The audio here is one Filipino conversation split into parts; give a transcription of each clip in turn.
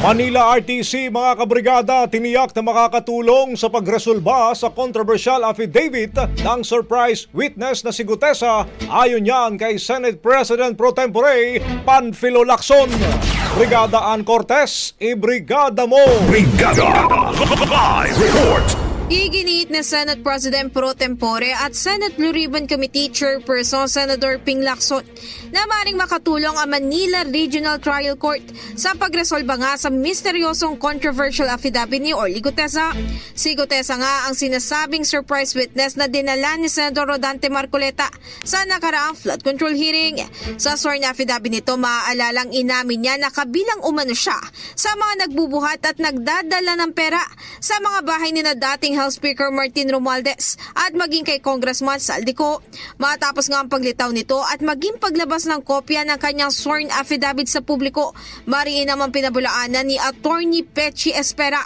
Manila RTC mga kabrigada tiniyak na makakatulong sa pagresolba sa controversial affidavit ng surprise witness na si Gutesa ayon yan kay Senate President Pro Tempore Panfilo Lacson. Brigada Ann Cortez, ibrigada mo! Brigada Live Report. Iginiit ni Senate President Pro Tempore at Senate Blue Ribbon Committee Chairperson Senator Ping Lacson na maaaring makatulong ang Manila Regional Trial Court sa pagresolba nga sa misteryosong controversial affidavit ni Orly Gutesa. Si Gutesa nga ang sinasabing surprise witness na dinala ni Senator Rodante Marcoleta sa nakaraang flood control hearing. Sa sworn affidavit nito, maaalalang inamin niya na kabilang umano siya sa mga nagbubuhat at nagdadala ng pera sa mga bahay ni na dating House Speaker Martin Romualdez at maging kay Congressman Saldico. Matapos nga ang paglitaw nito at maging paglabas ng kopya ng kanyang sworn affidavit sa publiko, mariin naman pinabulaanan ni Attorney Pechi Espera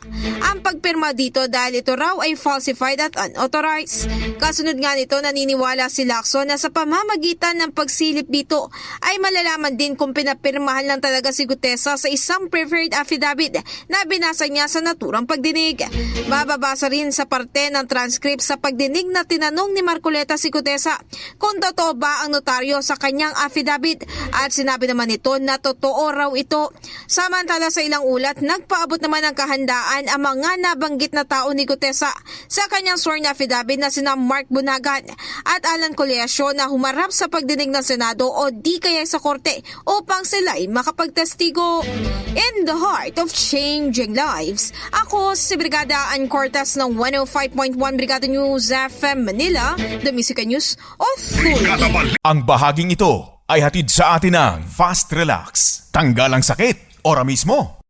ang pagpirma dito dahil ito raw ay falsified at unauthorized. Kasunod nga nito, naniniwala si Lacson na sa pamamagitan ng pagsilip dito ay malalaman din kung pinapirmahan lang talaga si Gutesa sa isang preferred affidavit na binasa niya sa naturang pagdinig. Mababasa rin sa parte ng transcript sa pagdinig na tinanong ni Marcoleta si Gutesa kung totoo ba ang notaryo sa kanyang affidavit at sinabi naman nito na totoo raw ito. Samantala sa ilang ulat, nagpaabot naman ng kahandaan ang mga nabanggit na tao ni Gutesa sa kanyang sworn affidavit na sina Mark Bunagan at Alan Collacio na humarap sa pagdinig ng Senado o di kaya sa korte upang sila'y makapagtestigo. In the heart of changing lives, ako si Brigada Ann Cortez ng 105.1 Brigada News FM Manila, The Music News Authority. Ang bahaging ito ay hatid sa atin ng Fast Relax. Tanggal ang sakit, ora mismo.